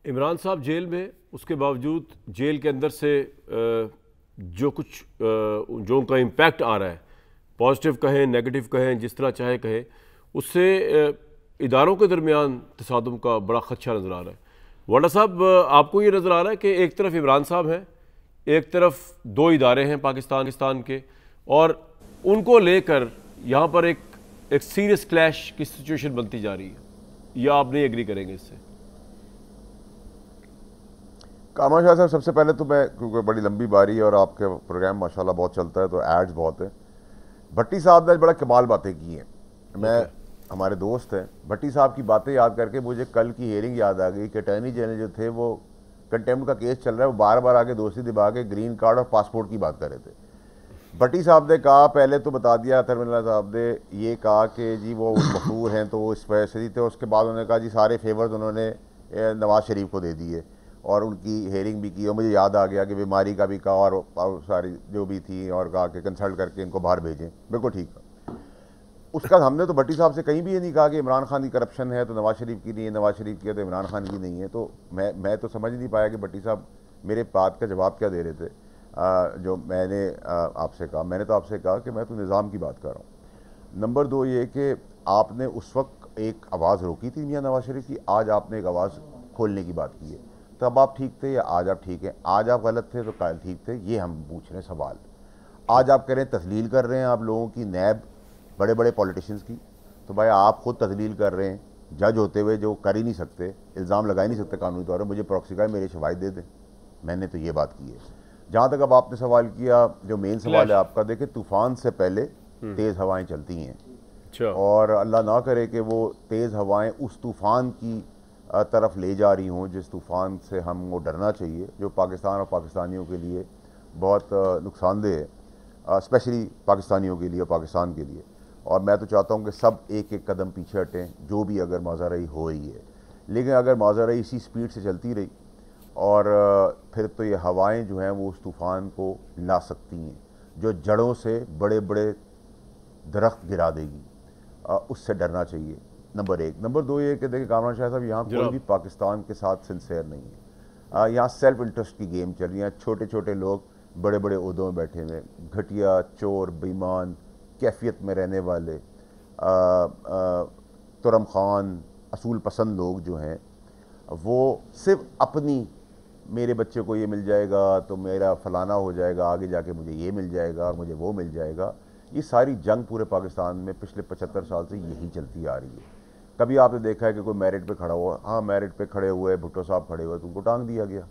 इमरान साहब जेल में, उसके बावजूद जेल के अंदर से जो उनका इम्पैक्ट आ रहा है, पॉजिटिव कहें नेगेटिव कहें, जिस तरह चाहे कहें, उससे इदारों के दरमियान तसादुम का बड़ा खदशा नज़र आ रहा है। वाडा साहब, आपको ये नज़र आ रहा है कि एक तरफ इमरान साहब हैं, एक तरफ 2 इदारे हैं पाकिस्तान के, और उनको लेकर यहाँ पर एक सीरियस क्लैश की सिचुएशन बनती जा रही है, या आप नहीं एग्री करेंगे इससे? कामरान शाह साहब, सबसे पहले तो मैं, क्योंकि बड़ी लंबी बारी है और आपके प्रोग्राम माशाल्लाह बहुत चलता है तो एड्स बहुत है, भट्टी साहब ने बड़ा कमाल बातें की हैं। मैं हमारे दोस्त हैं, भट्टी साहब की बातें याद करके मुझे कल की हियरिंग याद आ गई कि अटॉर्नी जनरल जो थे वो कंटेम्प्ट का केस चल रहा है, वो बार बार आगे दोस्ती दिखा के ग्रीन कार्ड और पासपोर्ट की बात कर रहे थे। भट्टी साहब ने कहा, पहले तो बता दिया थरमिल्ला साहब ने ये कहा कि जी वो मखरूर हैं तो वो इस वजह थे, उसके बाद उन्होंने कहा जी सारे फेवर्स उन्होंने नवाज शरीफ को दे दिए, और उनकी हेयरिंग भी की, और मुझे याद आ गया कि बीमारी का भी कहा और सारी जो भी थी, और कहा कि कंसल्ट करके इनको बाहर भेजें। बिल्कुल ठीक है। उसका हमने तो भट्टी साहब से कहीं भी ये नहीं कहा कि इमरान खान की करप्शन है तो नवाज शरीफ की नहीं है, नवाज शरीफ की है तो इमरान खान की नहीं है। तो मैं तो समझ नहीं पाया कि भट्टी साहब मेरे बात का जवाब क्या दे रहे थे। जो मैंने आपसे कहा, मैंने तो आपसे कहा कि मैं तो निज़ाम की बात कर रहा हूँ। नंबर 2 ये कि आपने उस वक्त एक आवाज़ रोकी थी मियाँ नवाज शरीफ की, आज आपने एक आवाज़ खोलने की बात की है। तब आप ठीक थे या आज आप ठीक हैं? आज आप गलत थे तो कल ठीक थे, ये हम पूछ रहे हैं सवाल। आज आप कह रहे हैं तस्लील कर रहे हैं आप लोगों की, नैब बड़े बड़े पॉलिटिशियंस की, तो भाई आप खुद तस्लील कर रहे हैं जज होते हुए, जो कर ही नहीं सकते, इल्ज़ाम लगा ही नहीं सकते कानूनी तौर पर। मुझे प्रॉक्सी का मेरे शवाहिद दे दें, मैंने तो ये बात की है। जहाँ तक अब आपने सवाल किया, जो मेन सवाल है आपका, देखिए तूफ़ान से पहले तेज़ हवाएँ चलती हैं, और अल्लाह ना करे कि वो तेज़ हवाएँ उस तूफ़ान की तरफ ले जा रही हों जिस तूफ़ान से हम वो डरना चाहिए, जो पाकिस्तान और पाकिस्तानियों के लिए बहुत नुकसानदेह है, स्पेशली पाकिस्तानियों के लिए और पाकिस्तान के लिए। और मैं तो चाहता हूँ कि सब एक एक कदम पीछे हटें, जो भी अगर माज़ारई हो रही है। लेकिन अगर माज़ारई इसी स्पीड से चलती रही और फिर तो ये हवाएं जो हैं वो उस तूफ़ान को ला सकती हैं, जो जड़ों से बड़े बड़े दरख्त गिरा देगी। उससे डरना चाहिए, नंबर 1। नंबर 2 ये कि देखिए कामरान शाह साहब, यहाँ कोई भी पाकिस्तान के साथ सिंसेयर नहीं है। यहाँ सेल्फ इंटरेस्ट की गेम चल रही है। छोटे छोटे लोग बड़े बड़े ओहदों में बैठे हुए, घटिया, चोर, बेईमान, कैफियत में रहने वाले, तुरम खान, असूल पसंद लोग जो हैं, वो सिर्फ अपनी, मेरे बच्चे को ये मिल जाएगा तो मेरा फ़लाना हो जाएगा, आगे जाके मुझे ये मिल जाएगा और मुझे वो मिल जाएगा। ये सारी जंग पूरे पाकिस्तान में पिछले 75 साल से यही चलती आ रही है। कभी आपने देखा है कि कोई मेरिट पे खड़ा हुआ? हाँ, मेरिट पे खड़े हुए भुट्टो साहब खड़े हुए तो उनको टांग दिया गया।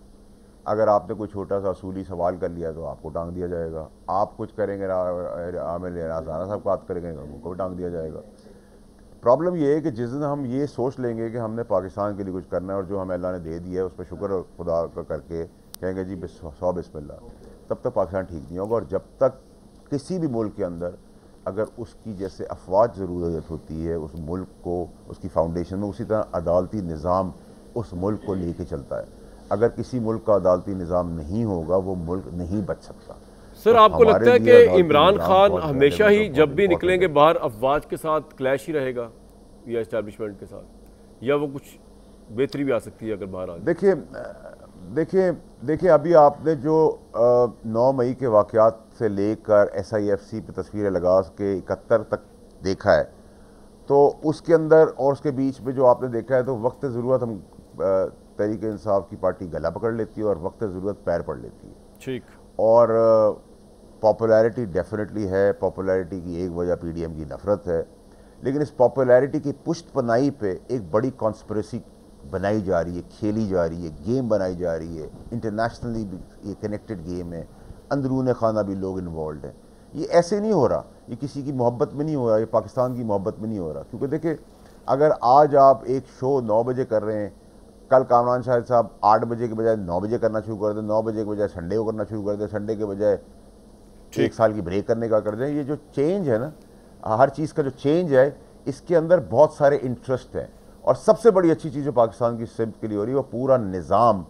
अगर आपने कोई छोटा सा असूली सवाल कर लिया तो आपको टांग दिया जाएगा। आप कुछ करेंगे, आमिर राज़ाना साहब बात करेंगे, उनको भी टांग दिया जाएगा। प्रॉब्लम ये है कि जिस दिन हम ये सोच लेंगे कि हमने पाकिस्तान के लिए कुछ करना है और जो हमें अल्लाह ने दे दिया है उस पर शुक्र खुदा का करके कहेंगे जी 100 बिस्मिल्लाह, तब तक पाकिस्तान ठीक नहीं होगा। और जब तक किसी भी मुल्क के अंदर अगर उसकी जैसे अफवाज ज़रूरत होती है उस मुल्क को, उसकी फाउंडेशन में, उसी तरह अदालती निज़ाम उस मुल्क को लेके चलता है। अगर किसी मुल्क का अदालती निज़ाम नहीं होगा वो मुल्क नहीं बच सकता। सर तो आपको लगता है कि इमरान खान बहुत हमेशा ही बहुत जब भी बहुत निकलेंगे बाहर अफवाज के साथ क्लैश ही रहेगा या इस्टेब्लिशमेंट के साथ, या वो कुछ बेहतरी भी आ सकती है अगर बाहर आ जाए? देखिए अभी आपने जो 9 मई के वाक़यात से लेकर SIFC पे तस्वीरें लगा के 71 तक देखा है, तो उसके अंदर और उसके बीच में जो आपने देखा है, तो वक्त ज़रूरत हम तहरीक इंसाफ की पार्टी गला पकड़ लेती है और वक्त ज़रूरत पैर पड़ लेती है। ठीक। और पॉपुलैरिटी डेफिनेटली है, पॉपुलैरिटी की एक वजह PDM की नफ़रत है, लेकिन इस पॉपुलैरिटी की पुष्ट पनाही पे एक बड़ी कॉन्स्पिरेसी बनाई जा रही है, खेली जा रही है, गेम बनाई जा रही है, इंटरनेशनली भी ये कनेक्टेड गेम है, अंदरून खाना भी लोग इन्वॉल्व हैं। ये ऐसे नहीं हो रहा, ये किसी की मोहब्बत में नहीं हो रहा, ये पाकिस्तान की मोहब्बत में नहीं हो रहा। क्योंकि देखिए अगर आज आप एक शो 9 बजे कर रहे हैं, कल कामरान शाहिद साहब 8 बजे के बजाय 9 बजे करना शुरू कर दें, 9 बजे के बजाय संडे को करना शुरू कर दें, संडे के बजाय 1 साल की ब्रेक करने का कर दें, ये जो चेंज है ना, हर चीज़ का जो चेंज है, इसके अंदर बहुत सारे इंटरेस्ट हैं। और सबसे बड़ी अच्छी चीज़ जो पाकिस्तान की सिमत के लिए हो रही है, वो पूरा निज़ाम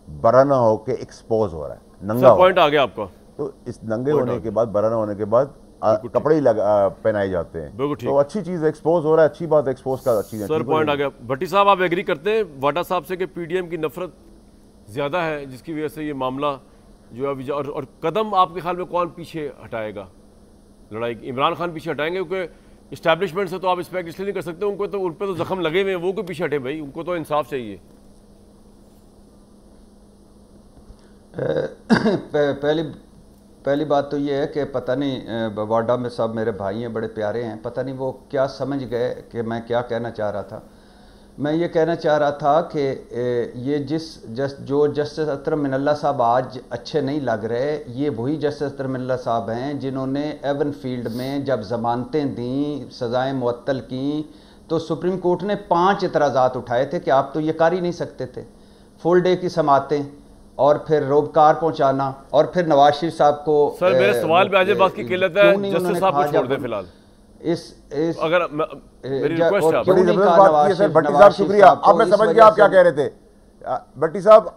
बराना होकर एक्सपोज हो रहा है, नंगा पॉइंट आ गया आपका। तो इस नंगे होने के बाद, बराना होने के बाद कपड़े ही पहनाए जाते हैं, तो अच्छी चीज़ एक्सपोज हो रहा है, अच्छी बात एक्सपोज का अच्छी सर पॉइंट आ गया। भट्टी साहब आप एग्री करते हैं वाडा साहब से कि PDM की नफरत ज़्यादा है जिसकी वजह से ये मामला जो है अभी, और कदम आपके ख्याल में कौन पीछे हटाएगा लड़ाई? इमरान खान पीछे हटाएंगे? क्योंकि इस्टेब्लिशमेंट से तो आप एक्सपेक्ट इसलिए नहीं कर सकते, उनको तो उन पर तो जख्म लगे हुए हैं, वो क्यों पीछे हटे भाई? उनको तो इंसाफ चाहिए। पहली बात तो ये है कि पता नहीं, वाडा में सब मेरे भाई हैं, बड़े प्यारे हैं, पता नहीं वो क्या समझ गए कि मैं क्या कहना चाह रहा था। मैं ये कहना चाह रहा था कि ये जो जस्टिस अतर मिनल्ला साहब आज अच्छे नहीं लग रहे, ये वही जस्टिस अतर मिनल्ला साहब हैं जिन्होंने एवन फील्ड में जब ज़मानतें दी, सज़ाएँ मुअत्तल की, तो सुप्रीम कोर्ट ने 5 इतराज़ात उठाए थे कि आप तो ये कर ही नहीं सकते थे। फुल डे की समातें और फिर रोबकार पहुंचाना और फिर नवाज शरीफ साहब को। सर मेरे सवाल पे आज बात की किल्लत है, जस्टिस साहब को छोड़ दें फिलहाल। इस अगर मेरी रिक्वेस्ट है, बड़ी जबरदस्त बात की है सर भट्टी साहब, शुक्रिया। अब मैं समझ गया आप क्या कह रहे थे भट्टी साहब।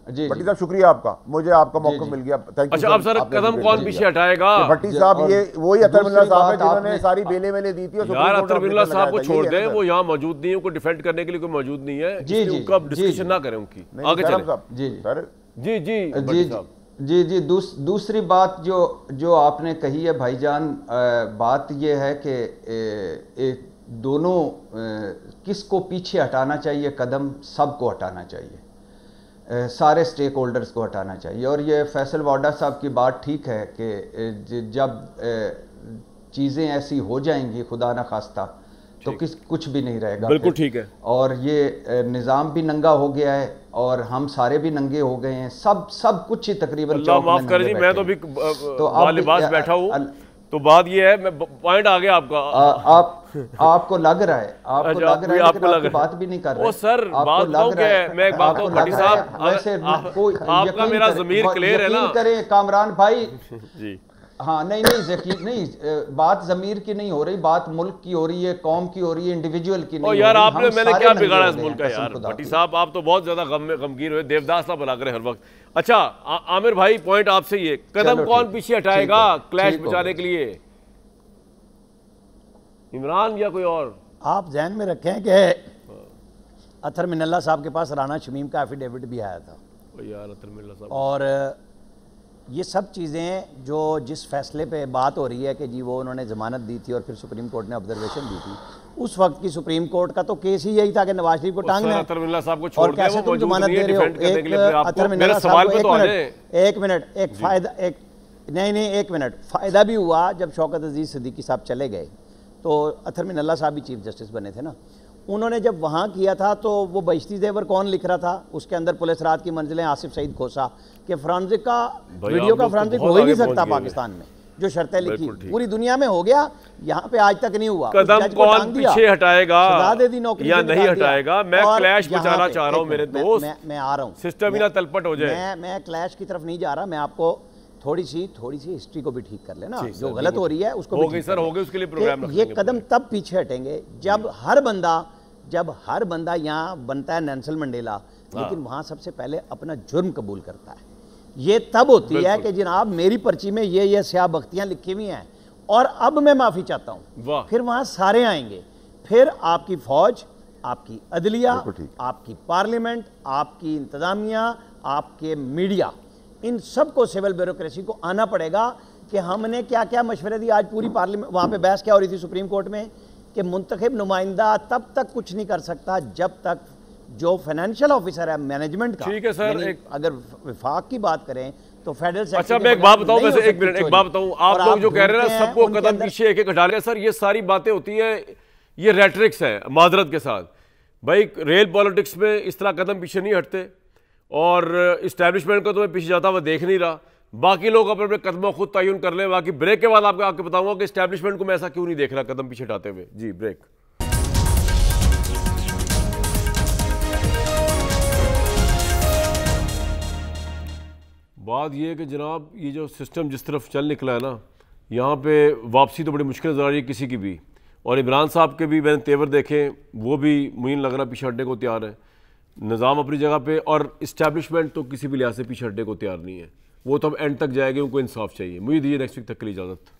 जी भट्टी साहब शुक्रिया आपका, मुझे आपका मौका मिल गया, थैंक यू। अच्छा अब सर कदम कौन पीछे हटाएगा? भट्टी साहब ये वही अतर मिनल्ला साहब है जिन्होंने सारी बेले मेले दी थी। यार अतर मिनल्ला साहब को छोड़ दें, वो यहाँ मौजूद नहीं है, उनको डिफेंड करने के लिए कोई मौजूद नहीं है, उनका डिस्कशन ना करें उनकी, आगे चलें। जी दूसरी बात जो आपने कही है भाईजान, बात ये है कि दोनों किसको पीछे हटाना चाहिए कदम, सबको हटाना चाहिए, सारे स्टेक होल्डर्स को हटाना चाहिए। और ये फैसल वाडा साहब की बात ठीक है कि जब चीज़ें ऐसी हो जाएंगी खुदा न खास्ता तो कुछ भी नहीं रहेगा। बिल्कुल ठीक है। और ये निज़ाम भी नंगा हो गया है और हम सारे भी नंगे हो गए हैं, सब कुछ ही तकरीबन। अल्लाह माफ करे जी, मैं तो अभी लिबास बैठा हूँ, तो बात ये है, मैं पॉइंट आ गया आपका। आपको लग रहा है, आपको लग रहा है, आपको बात भी नहीं कर रहे। ओ सर बात तो क्या है, मैं एक बात कहूं भट्टी साहब, वैसे आपका मेरा ज़मीर क्लियर है ना? करें कामरान भाई जी। हाँ नहीं यकीन नहीं, बात ज़मीर की नहीं हो रही, बात मुल्क की हो रही है, कौम की हो रही है, इंडिविजुअल की नहीं। यार आपने मैंने क्या बिगाड़ा इस मुल्क का यार? भट्टी साहब आप तो बहुत ज्यादा गमगीन हुए, देवदास ना बना कर हर वक्त। अच्छा आमिर भाई पॉइंट आपसे ये, कदम कौन पीछे हटाएगा क्लैश बचाने के लिए, इमरान या कोई और? आप ध्यान में रखें कि अतर मिनल्ला साहब के पास राना शमीम का एफिडेविट भी आया था यार अतर मिनल्ला साहब, और ये सब चीज़ें जो जिस फैसले पे बात हो रही है कि जी वो उन्होंने ज़मानत दी थी और फिर सुप्रीम कोर्ट ने ऑब्जर्वेशन दी थी, उस वक्त की सुप्रीम कोर्ट का तो केस ही यही था कि नवाज शरीफ को टांगना है। अतर मिनल्ला साहब को छोड़ और कैसे तुम जमानत दे रहे हो? अतर मिनल्ला साहब को एक मिनट एक फ़ायदा, एक मिनट फ़ायदा भी हुआ जब शौकत अजीज़ सिद्दीकी साहब चले गए, तो अतर मिनल्ला साहब भी चीफ जस्टिस बने थे ना। उन्होंने जब वहाँ किया था तो वो बहिश्ती ज़ेवर कौन लिख रहा था, उसके अंदर पुलिस रात की मंजिलें, आसिफ सईद खोसा के फ्रांसिक का वीडियो का फ्रांसिक हो ही नहीं सकता पाकिस्तान में, जो शर्तें लिखी पूरी दुनिया में हो गया, यहाँ पे आज तक नहीं हुआ। कदम कौन पीछे हटाएगा नौकरी या नहीं हटाएगा? मैं क्लैश बचाना चाह रहा हूँ मेरे दोस्त, मैं आ रहा हूँ, सिस्टम ही ना तलपट हो जाए। मैं क्लैश की तरफ नहीं जा रहा, मैं आपको थोड़ी सी हिस्ट्री को भी ठीक कर लेना, जो गलत हो रही है उसको हो गई सर, हो गई, उसके लिए प्रोग्राम ये कदम तब पीछे हटेंगे जब हर बंदा यहाँ बनता है नेल्सन मंडेला, लेकिन वहाँ सबसे पहले अपना जुर्म कबूल करता है। ये तब होती है कि जनाब मेरी पर्ची में ये स्याह बख्तियाँ लिखी हुई हैं और अब मैं माफ़ी चाहता हूँ, फिर वहाँ सारे आएंगे, फिर आपकी फौज, आपकी अदलिया, आपकी पार्लियामेंट, आपकी इंतजामिया, आपके मीडिया, इन सबको सिविल ब्यूरोक्रेसी को आना पड़ेगा कि हमने क्या क्या मशवरे दिए। आज पूरी पार्लियामेंट वहाँ पे बहस क्या हो रही थी सुप्रीम कोर्ट में कि मुंतखब नुमाइंदा तब तक कुछ नहीं कर सकता जब तक जो फाइनेंशियल ऑफिसर है मैनेजमेंट का, ठीक है सर, अगर विफाक की बात करें तो फेडरल। अच्छा मैं एक बात बताऊं, वैसे एक मिनट एक बात बताऊं, आप लोग जो कह रहे हैं ना सबको कदम पीछे एक एक हटा रहे हैं, सर ये सारी बातें होती है, ये रेटरिक्स है माजरत के साथ। भाई रियल पॉलिटिक्स में इस तरह कदम पीछे नहीं हटते और इस्टेब्लिशमेंट को तो मैं पीछे जाता हुआ देख नहीं रहा, बाकी लोग अपने अपने कदमों खुद तयन कर लें। बाकी ब्रेक के बाद आपको आके बताऊंगा कि इस्टेब्लिशमेंट को मैं ऐसा क्यों नहीं देख रहा कदम पीछे हटाते हुए। जी ब्रेक। बात यह है कि जनाब ये जो सिस्टम जिस तरफ चल निकला है ना, यहाँ पे वापसी तो बड़ी मुश्किल नजर आ रही है किसी की भी। और इमरान साहब के भी मैंने तेवर देखे, वो भी मुझे लग रहा पीछे हटने को तैयार है, निज़ाम अपनी जगह पे, और इस्टेब्लिशमेंट तो किसी भी लिहाज से पीछे हटने को तैयार नहीं है। वो तो अब एंड तक जाएगी, उनको इंसाफ चाहिए। मुझे दीजिए नेक्स्ट वीक तक के लिए इजाज़त।